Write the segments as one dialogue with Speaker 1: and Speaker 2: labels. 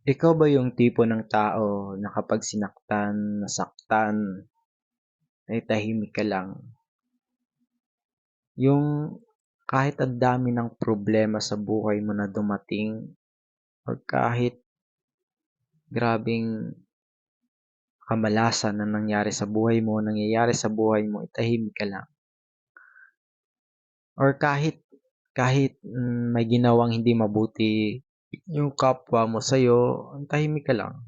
Speaker 1: Ikaw ba yung tipo ng tao na kapag sinaktan, nasaktan, ay tahimik ka lang? Yung kahit ang dami ng problema sa buhay mo na dumating or kahit grabeng kamalasan na nangyari sa buhay mo, nangyayari sa buhay mo, ay tahimik ka lang. Or kahit may ginawang hindi mabuti yung kapwa mo sa'yo, ang tahimik ka lang.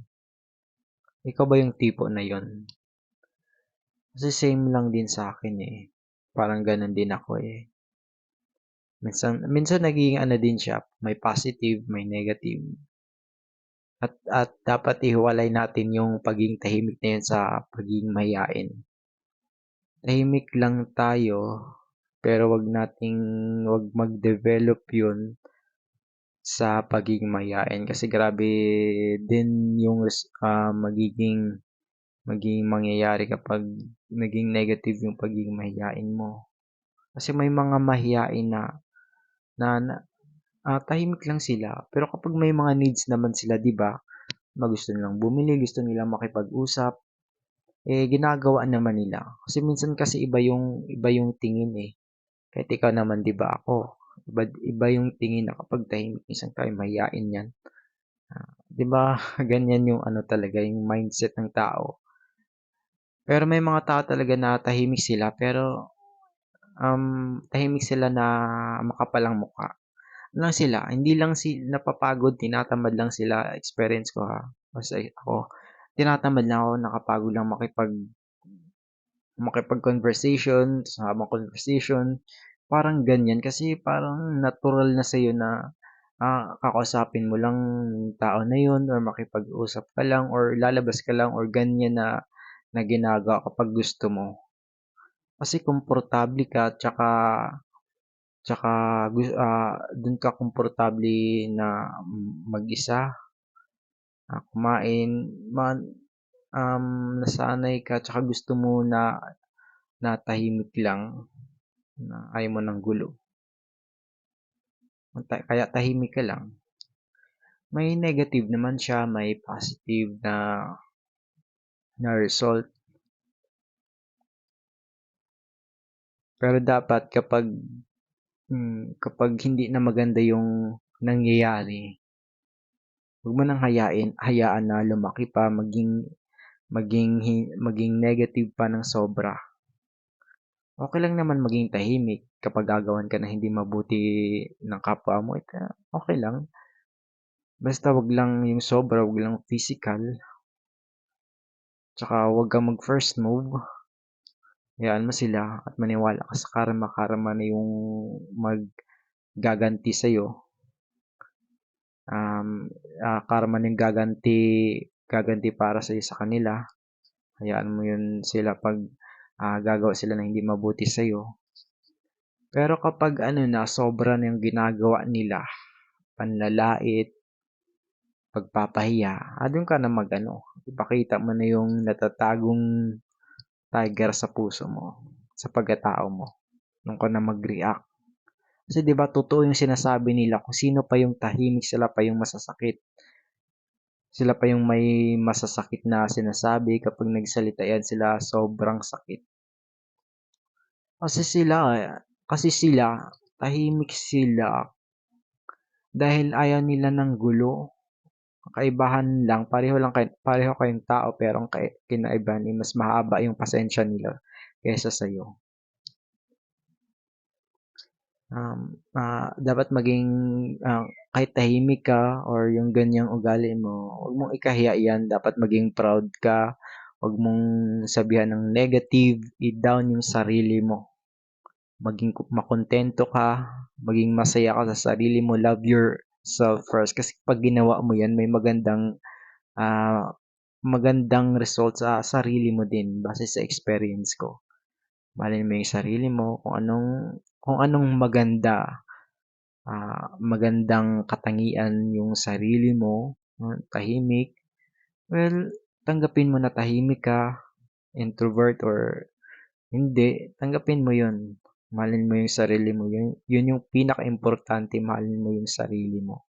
Speaker 1: Ikaw ba yung tipo na yon? Kasi same lang din sa akin eh. Parang ganun din ako eh. Minsan nagiging ano din siya, may positive, may negative. At dapat ihiwalay natin yung pagiging tahimik na yun sa pagiging mahiyain. Tahimik lang tayo, pero wag mag-develop yun sa pagiging mahiyain. Kasi grabe din yung magiging mangyayari kapag naging negative yung pagiging mahiyain mo. Kasi may mga mahiyain na tahimik lang sila. Pero kapag may mga needs naman sila, 'di ba? Gusto nilang bumili, gusto nilang makipag-usap, eh ginagawa naman nila. Kasi minsan kasi iba yung tingin eh. Kahit ikaw naman, 'di ba, ako, iba yung tingin na kapag tahimik minsan tayo mahiyain 'yan. 'Di ba? Ganyan yung ano talaga, yung mindset ng tao. Pero may mga tao talaga na tahimik sila pero tahimik sila na makapal ang mukha. Lang sila, hindi lang napapagod, tinatamad lang sila, experience ko ha. Kasi ako, tinatamad lang ako, nakapagod lang makipag-conversation, sa habang conversation, parang ganyan. Kasi parang natural na sa'yo na kakausapin mo lang yung tao na yun or makipag-usap ka lang or lalabas ka lang or ganyan na ginagawa kapag gusto mo. Kasi komportable ka, tsaka dun ka komportable na mag-isa, kumain, man, nasanay ka, tsaka gusto mo na tahimik lang, na ayaw mo ng gulo. Kaya tahimik ka lang. May negative naman siya, may positive na result. Pero dapat kapag hindi na maganda yung nangyayari, huwag mo nang hayaan na lumaki pa, maging negative pa ng sobra. Okay lang naman maging tahimik kapag gagawan ka na hindi mabuti ng kapwa mo, okay lang. Basta wag lang yung sobra, wag lang physical, tsaka wag kang mag first move. Hayaan mo sila at maniwala ka sa karma. Karma na yung maggaganti sa'yo. Karma na yung gaganti para sa kanila. Hayaan mo yun sila pag gagawa sila ng hindi mabuti sa'yo. Pero kapag ano na, sobra na yung ginagawa nila, panlalait, pagpapahiya, doon ka na ipakita mo na yung natatagong tiger sa puso mo, sa pagkatao mo. Doon ka na mag-react. Kasi 'di ba totoo yung sinasabi nila, kung sino pa yung tahimik, sila pa yung masasakit. Sila pa yung may masasakit na sinasabi kapag nagsalita yan sila, sobrang sakit. Kasi sila, tahimik sila dahil ayaw nila ng gulo. Kaibahan lang, pareho kayong tao pero ang kinaibahan ay mas mahaba yung pasensya nila kaysa sa'yo. Dapat maging kahit tahimik ka or yung ganyang ugali mo, huwag mong ikahiya yan. Dapat maging proud ka. Huwag mong sabihan ng negative. I-down yung sarili mo. Maging makontento ka. Maging masaya ka sa sarili mo. Love yourself first. Kasi pag ginawa mo yan, may magandang result sa sarili mo din base sa experience ko. Mahalin mo yung sarili mo, kung anong magandang katangian yung sarili mo, tahimik. Well, tanggapin mo na tahimik ka, introvert or hindi, tanggapin mo yun. Mahalin mo yung sarili mo. Yun yung pinaka-importante, mahalin mo yung sarili mo.